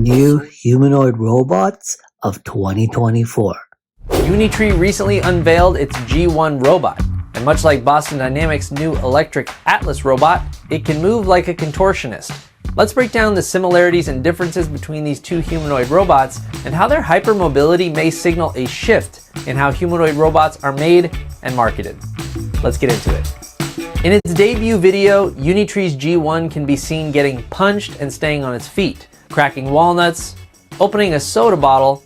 new humanoid robots of 2024. Unitree recently unveiled its G1 Robot, and much like Boston Dynamics' new electric Atlas robot, it can move like a contortionist. Let's break down the similarities and differences between these two humanoid robots and how their hypermobility may signal a shift in how humanoid robots are made and marketed. Let's get into it. In its debut video, Unitree's G1 can be seen getting punched and staying on its feet, cracking walnuts, opening a soda bottle,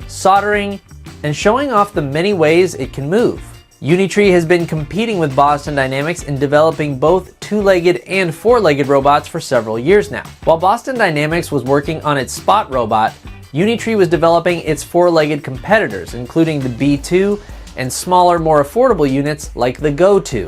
soldering, and showing off the many ways it can move. Unitree has been competing with Boston Dynamics in developing both two-legged and four-legged robots for several years now. While Boston Dynamics was working on its Spot robot, Unitree was developing its four-legged competitors, including the B2 and smaller, more affordable units like the Go 2.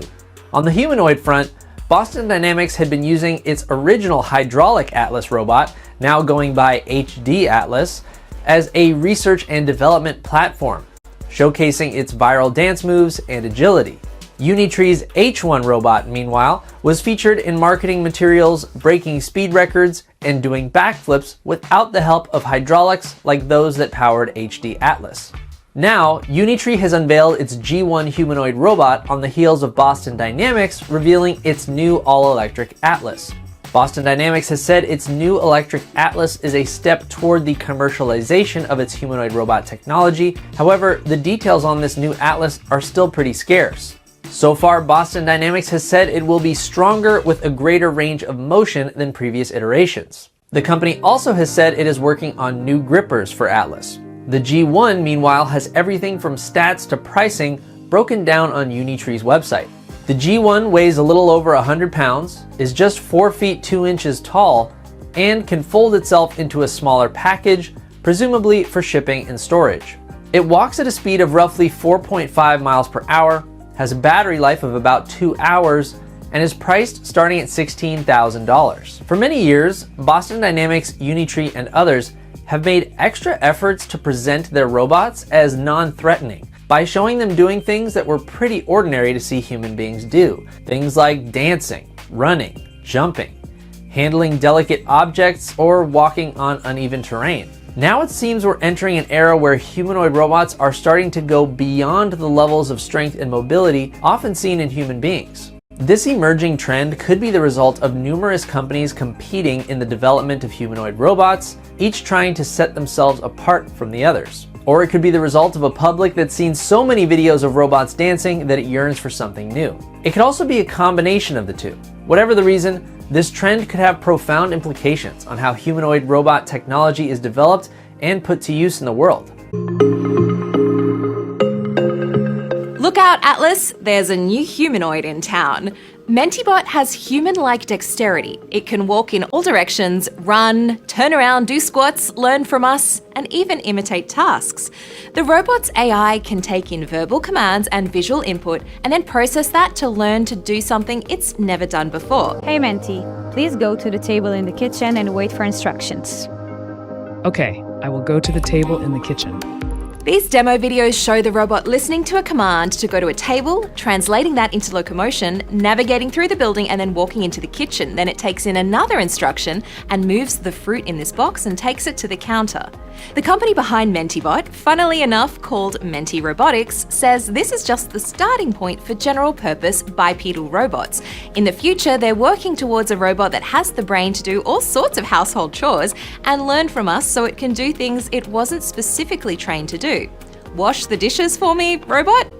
On the humanoid front, Boston Dynamics had been using its original hydraulic Atlas robot, now going by HD Atlas, as a research and development platform, showcasing its viral dance moves and agility. Unitree's H1 robot, meanwhile, was featured in marketing materials, breaking speed records, and doing backflips without the help of hydraulics like those that powered HD Atlas. Now, Unitree has unveiled its G1 humanoid robot on the heels of Boston Dynamics revealing its new all-electric Atlas. Boston Dynamics has said its new electric Atlas is a step toward the commercialization of its humanoid robot technology. However, the details on this new Atlas are still pretty scarce. So far, Boston Dynamics has said it will be stronger with a greater range of motion than previous iterations. The company also has said it is working on new grippers for Atlas. The G1, meanwhile, has everything from stats to pricing broken down on Unitree's website. The G1 weighs a little over 100 pounds, is just 4 feet 2 inches tall, and can fold itself into a smaller package, presumably for shipping and storage. It walks at a speed of roughly 4.5 miles per hour, has a battery life of about 2 hours, and is priced starting at $16,000. For many years, Boston Dynamics, Unitree, and others have made extra efforts to present their robots as non-threatening by showing them doing things that were pretty ordinary to see human beings do. Things like dancing, running, jumping, handling delicate objects, or walking on uneven terrain. Now it seems we're entering an era where humanoid robots are starting to go beyond the levels of strength and mobility often seen in human beings. This emerging trend could be the result of numerous companies competing in the development of humanoid robots, each trying to set themselves apart from the others. Or it could be the result of a public that's seen so many videos of robots dancing that it yearns for something new. It could also be a combination of the two. Whatever the reason, this trend could have profound implications on how humanoid robot technology is developed and put to use in the world. Look out, Atlas! There's a new humanoid in town. Menteebot has human-like dexterity. It can walk in all directions, run, turn around, do squats, learn from us, and even imitate tasks. The robot's AI can take in verbal commands and visual input and then process that to learn to do something it's never done before. Hey Mentee, please go to the table in the kitchen and wait for instructions. Okay, I will go to the table in the kitchen. These demo videos show the robot listening to a command to go to a table, translating that into locomotion, navigating through the building, and then walking into the kitchen. Then it takes in another instruction and moves the fruit in this box and takes it to the counter. The company behind Menteebot, funnily enough called Mentee Robotics, says this is just the starting point for general-purpose bipedal robots. In the future, they're working towards a robot that has the brain to do all sorts of household chores and learn from us so it can do things it wasn't specifically trained to do. Wash the dishes for me, robot?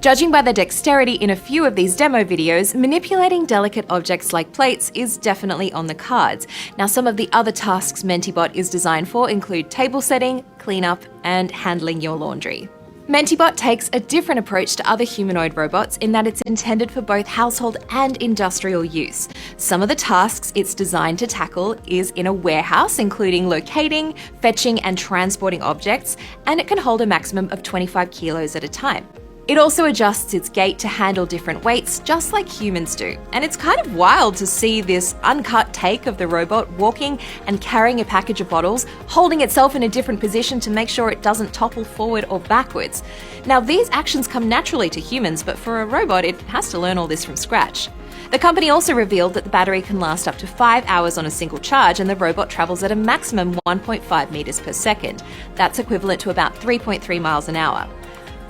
Judging by the dexterity in a few of these demo videos, manipulating delicate objects like plates is definitely on the cards. Now, some of the other tasks Menteebot is designed for include table setting, cleanup, and handling your laundry. Menteebot takes a different approach to other humanoid robots in that it's intended for both household and industrial use. Some of the tasks it's designed to tackle is in a warehouse, including locating, fetching, and transporting objects, and it can hold a maximum of 25 kilos at a time. It also adjusts its gait to handle different weights, just like humans do. And it's kind of wild to see this uncut take of the robot walking and carrying a package of bottles, holding itself in a different position to make sure it doesn't topple forward or backwards. Now, these actions come naturally to humans, but for a robot, it has to learn all this from scratch. The company also revealed that the battery can last up to 5 hours on a single charge, and the robot travels at a maximum 1.5 meters per second. That's equivalent to about 3.3 miles an hour.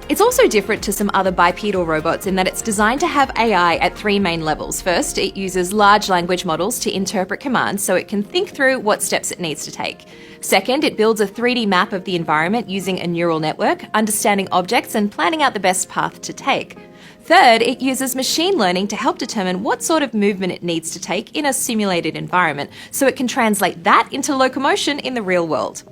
It's also different to some other bipedal robots in that it's designed to have AI at 3 main levels. First, it uses large language models to interpret commands so it can think through what steps it needs to take. Second, it builds a 3D map of the environment using a neural network, understanding objects and planning out the best path to take. Third, it uses machine learning to help determine what sort of movement it needs to take in a simulated environment, so it can translate that into locomotion in the real world.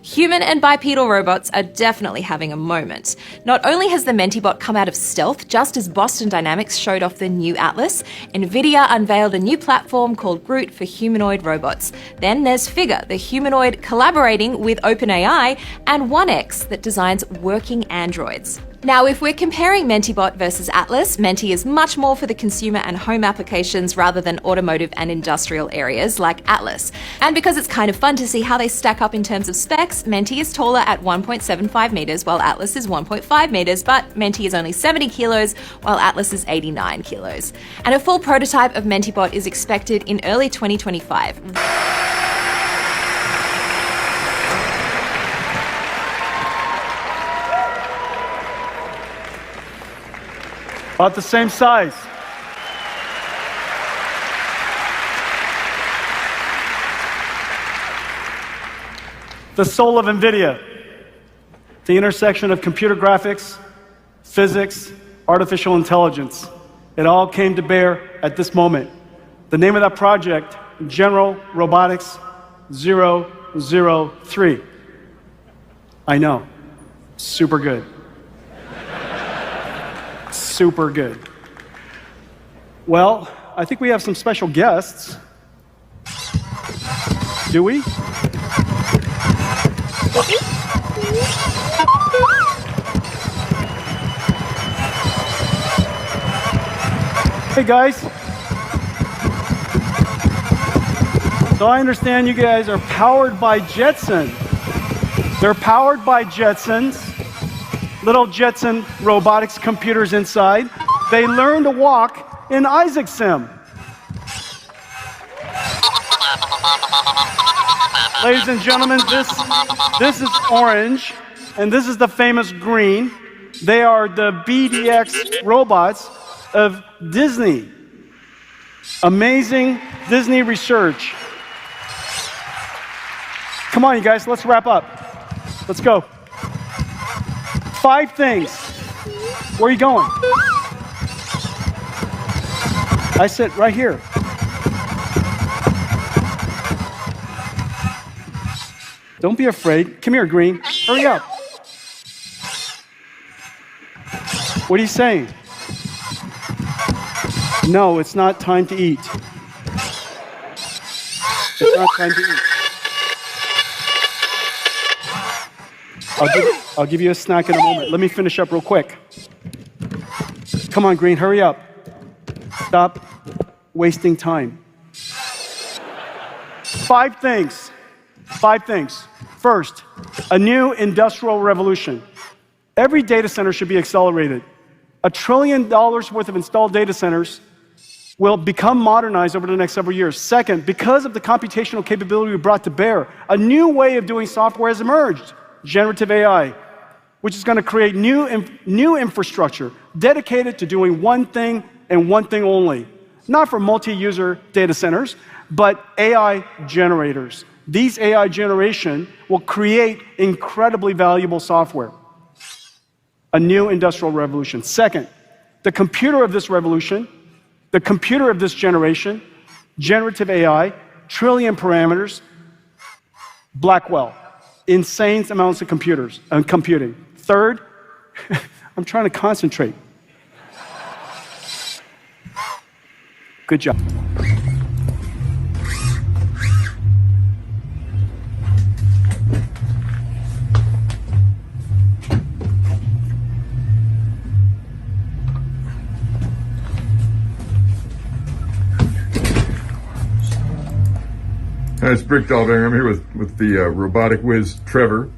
Human and bipedal robots are definitely having a moment. Not only has the Menteebot come out of stealth just as Boston Dynamics showed off the new Atlas, Nvidia unveiled a new platform called Groot for humanoid robots. Then there's Figure, the humanoid collaborating with OpenAI, and 1X that designs working androids. Now, if we're comparing Menteebot versus Atlas, Mentee is much more for the consumer and home applications rather than automotive and industrial areas like Atlas. And because it's kind of fun to see how they stack up in terms of specs, Mentee is taller at 1.75 meters while Atlas is 1.5 meters, but Mentee is only 70 kilos while Atlas is 89 kilos. And a full prototype of Menteebot is expected in early 2025. About the same size. The soul of Nvidia, the intersection of computer graphics, physics, artificial intelligence. It all came to bear at this moment. The name of that project, General Robotics 003. I know, super good. Super good. Well, I think we have some special guests. Do we? Hey guys. So I understand you guys are powered by Jetson. They're powered by Jetsons. Little Jetson robotics computers inside. They learn to walk in Isaac Sim. Ladies and gentlemen, this is orange, and this is the famous green. They are the BDX robots of Disney. Amazing Disney research. Come on, you guys, let's wrap up. Let's go. 5 things. Where are you going? I sit right here. Don't be afraid. Come here, Green. Hurry up. What are you saying? No, it's not time to eat. It's not time to eat. I'll give you a snack in a moment. Let me finish up real quick. Come on, Green, hurry up. Stop wasting time. 5 things. 5 things. First, a new industrial revolution. Every data center should be accelerated. $1 trillion worth of installed data centers will become modernized over the next several years. Second, because of the computational capability we brought to bear, a new way of doing software has emerged. Generative AI, which is going to create new infrastructure dedicated to doing one thing and one thing only. Not for multi-user data centers, but AI generators. These AI generation will create incredibly valuable software. A new industrial revolution. Second, the computer of this revolution, the computer of this generation, generative AI, trillion parameters, Blackwell. Insane amounts of computers and computing. Third, I'm trying to concentrate. Good job. Hi, it's Brick Dahlberg. I'm here with the robotic whiz Trevor,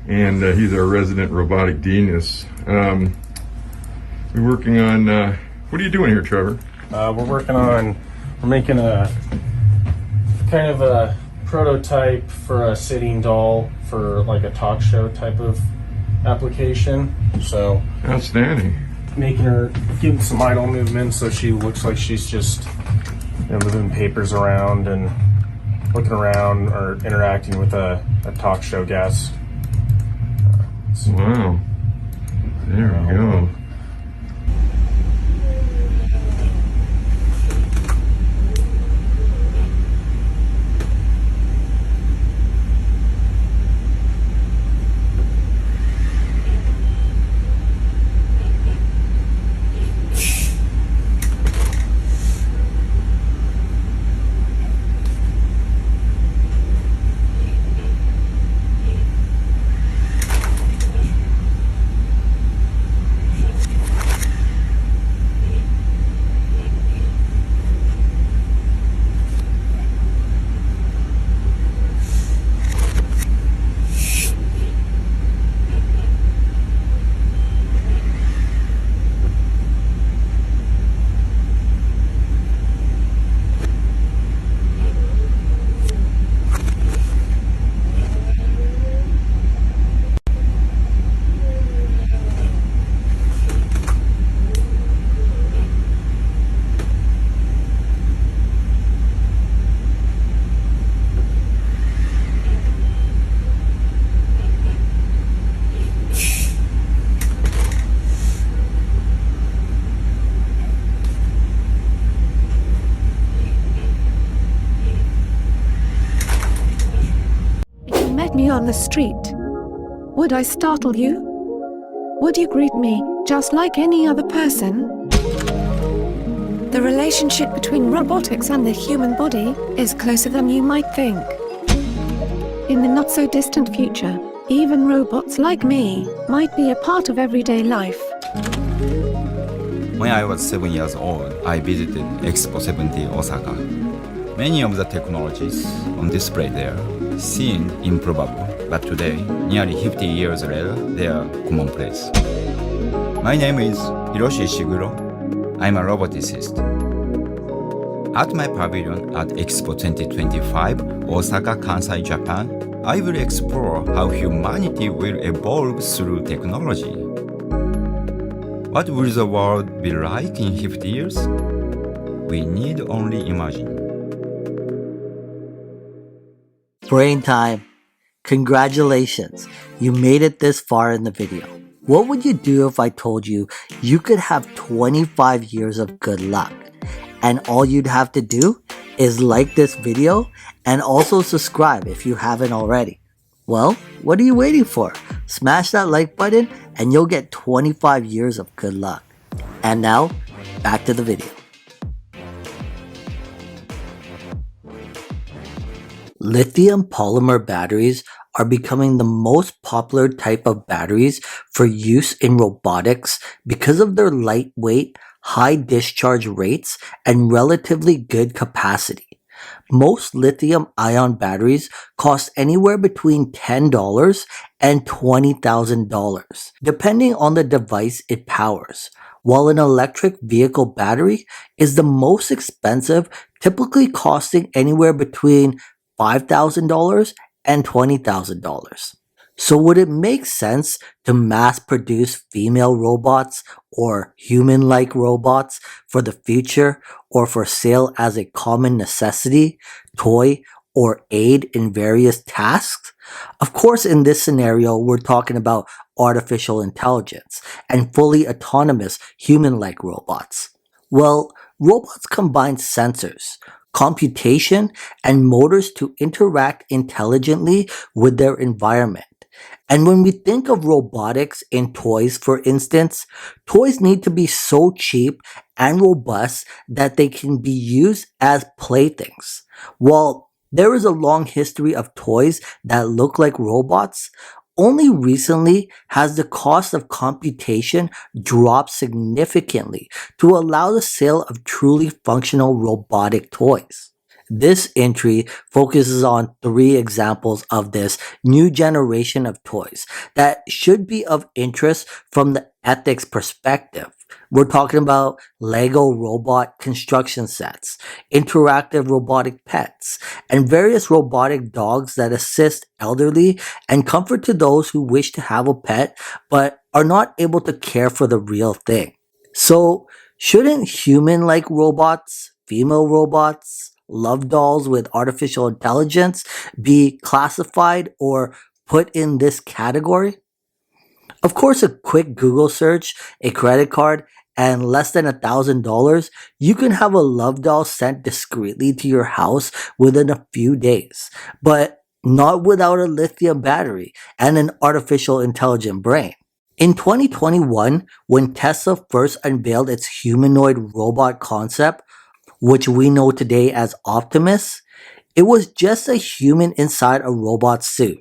and he's our resident robotic genius. We're working on, what are you doing here, Trevor? We're making a kind of a prototype for a sitting doll for like a talk show type of application. So Outstanding. making her, giving some idle movements so she looks like she's just, moving papers around and looking around or interacting with a talk show guest. Wow. There we go. Me on the street, would I startle you? Would you greet me just like any other person? The relationship between robotics and the human body is closer than you might think. In the not-so-distant future, even robots like me might be a part of everyday life. When I was 7 years old, I visited Expo 70 Osaka. Many of the technologies on display there seemed improbable, but today, nearly 50 years later, they are commonplace. My name is Hiroshi Ishiguro. I'm a roboticist. At my pavilion at Expo 2025, Osaka, Kansai, Japan, I will explore how humanity will evolve through technology. What will the world be like in 50 years? We need only imagine. Brain time. Congratulations, you made it this far in the video. What would you do if I told you you could have 25 years of good luck? And all you'd have to do is like this video and also subscribe if you haven't already. Well, what are you waiting for? Smash that like button and you'll get 25 years of good luck. And now, back to the video. Lithium polymer batteries are becoming the most popular type of batteries for use in robotics because of their lightweight, high discharge rates, and relatively good capacity. Most lithium-ion batteries cost anywhere between $10 and $20,000, depending on the device it powers, while an electric vehicle battery is the most expensive, typically costing anywhere between $5,000 and $20,000. So would it make sense to mass produce female robots or human-like robots for the future or for sale as a common necessity, toy, or aid in various tasks? Of course, in this scenario, we're talking about artificial intelligence and fully autonomous human-like robots. Well, robots combine sensors, computation, and motors to interact intelligently with their environment. And when we think of robotics in toys, for instance, toys need to be so cheap and robust that they can be used as playthings. While there is a long history of toys that look like robots, only recently has the cost of computation dropped significantly to allow the sale of truly functional robotic toys. This entry focuses on 3 examples of this new generation of toys that should be of interest from the ethics perspective. We're talking about Lego robot construction sets, interactive robotic pets, and various robotic dogs that assist elderly and comfort to those who wish to have a pet but are not able to care for the real thing. So, shouldn't human-like robots, female robots, love dolls with artificial intelligence be classified or put in this category? Of course, a quick Google search, a credit card, and less than $1,000, you can have a love doll sent discreetly to your house within a few days, but not without a lithium battery and an artificial intelligent brain. In 2021, when Tesla first unveiled its humanoid robot concept, which we know today as Optimus, it was just a human inside a robot suit.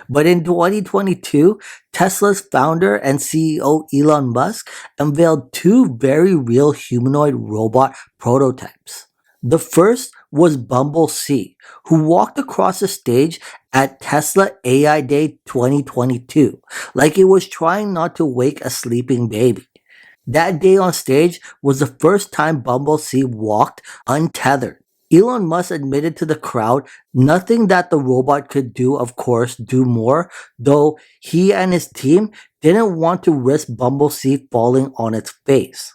But in 2022, Tesla's founder and CEO Elon Musk unveiled 2 very real humanoid robot prototypes. The first was Bumble C, who walked across the stage at Tesla AI Day 2022 like it was trying not to wake a sleeping baby. That day on stage was the first time Bumble C walked untethered. Elon Musk admitted to the crowd nothing that the robot could do, of course, do more, though he and his team didn't want to risk Bumble C falling on its face.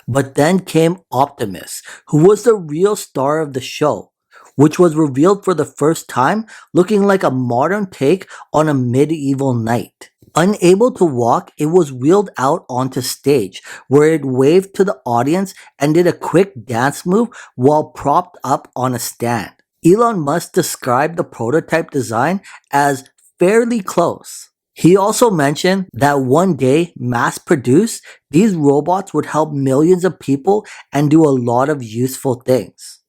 But then came Optimus, who was the real star of the show, which was revealed for the first time looking like a modern take on a medieval knight. Unable to walk, it was wheeled out onto stage, where it waved to the audience and did a quick dance move while propped up on a stand. Elon Musk described the prototype design as fairly close. He also mentioned that one day, mass-produced, these robots would help millions of people and do a lot of useful things.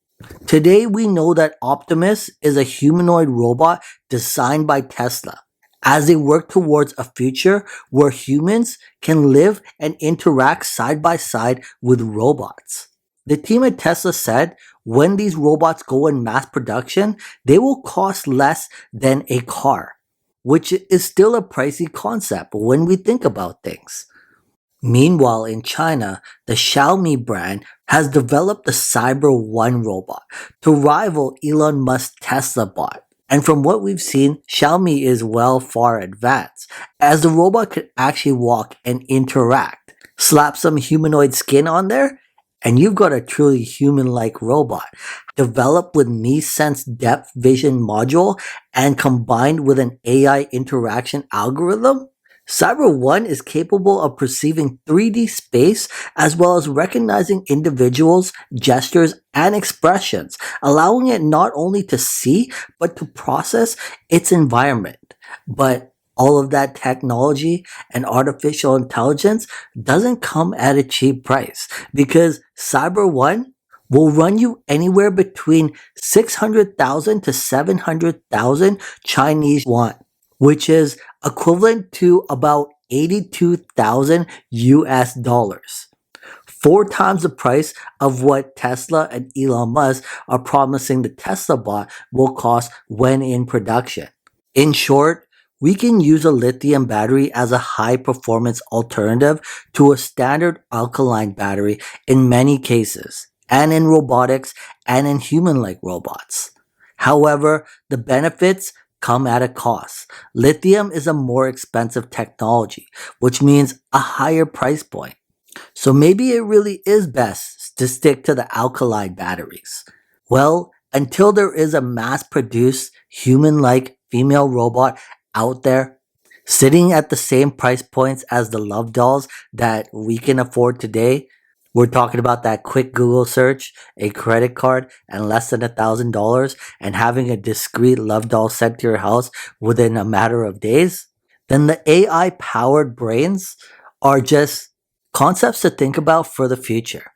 Today, we know that Optimus is a humanoid robot designed by Tesla, as they work towards a future where humans can live and interact side by side with robots. The team at Tesla said when these robots go in mass production, they will cost less than a car, which is still a pricey concept when we think about things. Meanwhile, in China, the Xiaomi brand has developed the Cyber 1 robot to rival Elon Musk's Tesla bot. And from what we've seen, Xiaomi is well far advanced, as the robot could actually walk and interact. Slap some humanoid skin on there, and you've got a truly human-like robot, developed with Mi Sense depth vision module and combined with an AI interaction algorithm. Cyber 1 is capable of perceiving 3D space as well as recognizing individuals, gestures, and expressions, allowing it not only to see but to process its environment. But all of that technology and artificial intelligence doesn't come at a cheap price, because Cyber 1 will run you anywhere between 600,000 to 700,000 Chinese yuan, which is equivalent to about 82,000 US dollars. 4 times the price of what Tesla and Elon Musk are promising the Tesla bot will cost when in production. In short, we can use a lithium battery as a high performance alternative to a standard alkaline battery in many cases, and in robotics and in human-like robots. However, the benefits come at a cost. Lithium is a more expensive technology, which means a higher price point. So maybe it really is best to stick to the alkaline batteries. Well, until there is a mass-produced human-like female robot out there sitting at the same price points as the love dolls that we can afford today, we're talking about that quick Google search, a credit card, and less than $1,000, and having a discreet love doll sent to your house within a matter of days, then the AI-powered brains are just concepts to think about for the future.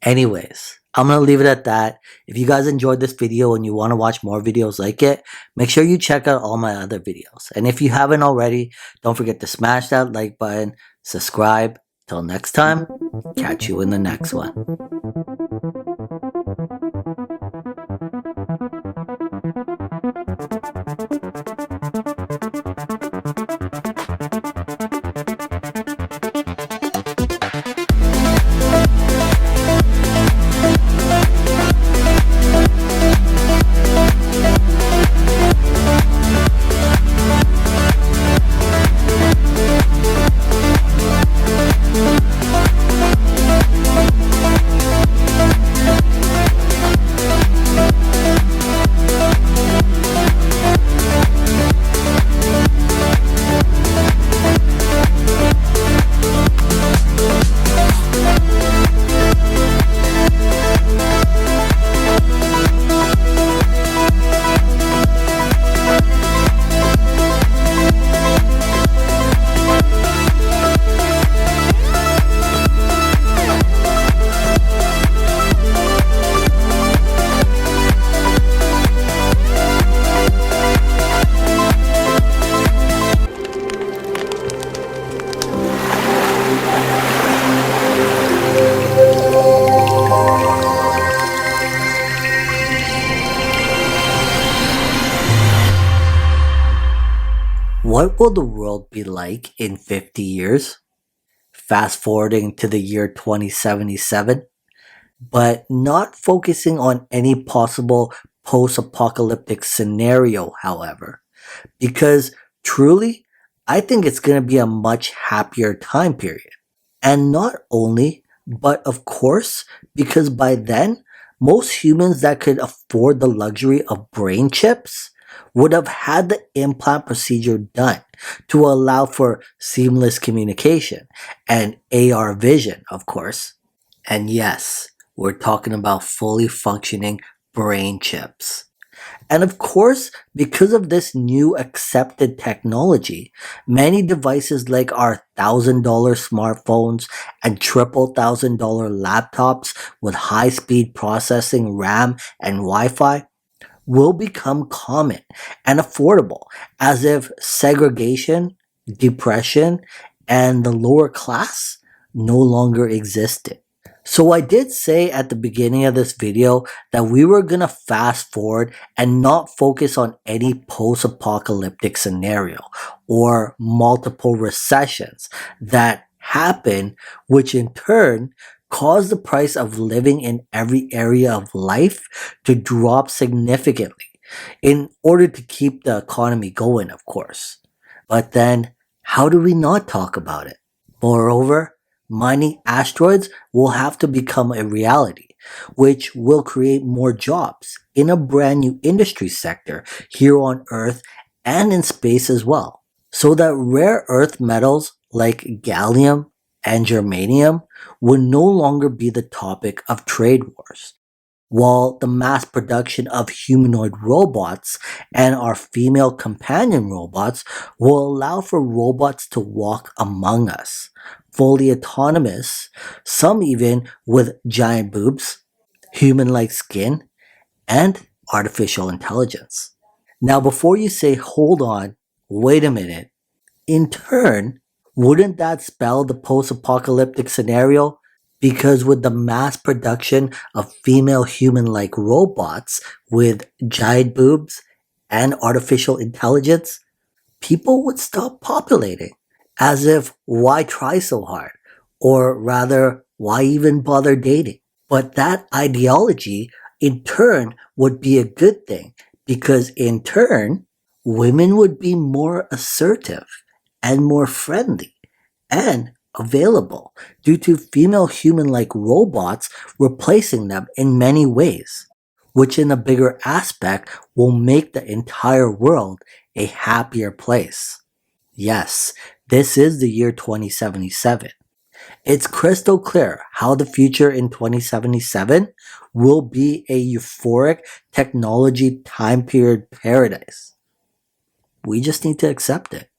Anyways, I'm going to leave it at that. If you guys enjoyed this video and you want to watch more videos like it, make sure you check out all my other videos. And if you haven't already, don't forget to smash that like button, subscribe. Till next time, catch you in the next one. What will the world be like in 50 years? Fast forwarding to the year 2077, but not focusing on any possible post-apocalyptic scenario, however, because truly, I think it's going to be a much happier time period. And not only, but of course, because by then, most humans that could afford the luxury of brain chips would have had the implant procedure done to allow for seamless communication and AR vision, of course. And yes, we're talking about fully functioning brain chips. And of course, because of this new accepted technology, many devices like our $1,000 smartphones and triple $1,000 laptops with high speed processing, RAM, and Wi Fi will become common and affordable, as if segregation, depression, and the lower class no longer existed. So I did say at the beginning of this video that we were gonna fast forward and not focus on any post-apocalyptic scenario or multiple recessions that happen, which in turn cause the price of living in every area of life to drop significantly in order to keep the economy going, of course. But then, how do we not talk about it? Moreover, mining asteroids will have to become a reality, which will create more jobs in a brand new industry sector here on Earth and in space as well. So that rare earth metals like gallium and germanium will no longer be the topic of trade wars, while the mass production of humanoid robots and our female companion robots will allow for robots to walk among us, fully autonomous, some even with giant boobs, human-like skin, and artificial intelligence. Now, before you say, hold on, wait a minute, in turn, wouldn't that spell the post-apocalyptic scenario? Because with the mass production of female human-like robots with giant boobs and artificial intelligence, people would stop populating. As if, why try so hard? Or rather, why even bother dating? But that ideology, in turn, would be a good thing, because in turn, women would be more assertive and more friendly and available due to female human-like robots replacing them in many ways, which in a bigger aspect will make the entire world a happier place. Yes, this is the year 2077. It's crystal clear how the future in 2077 will be a euphoric technology time period paradise. We just need to accept it.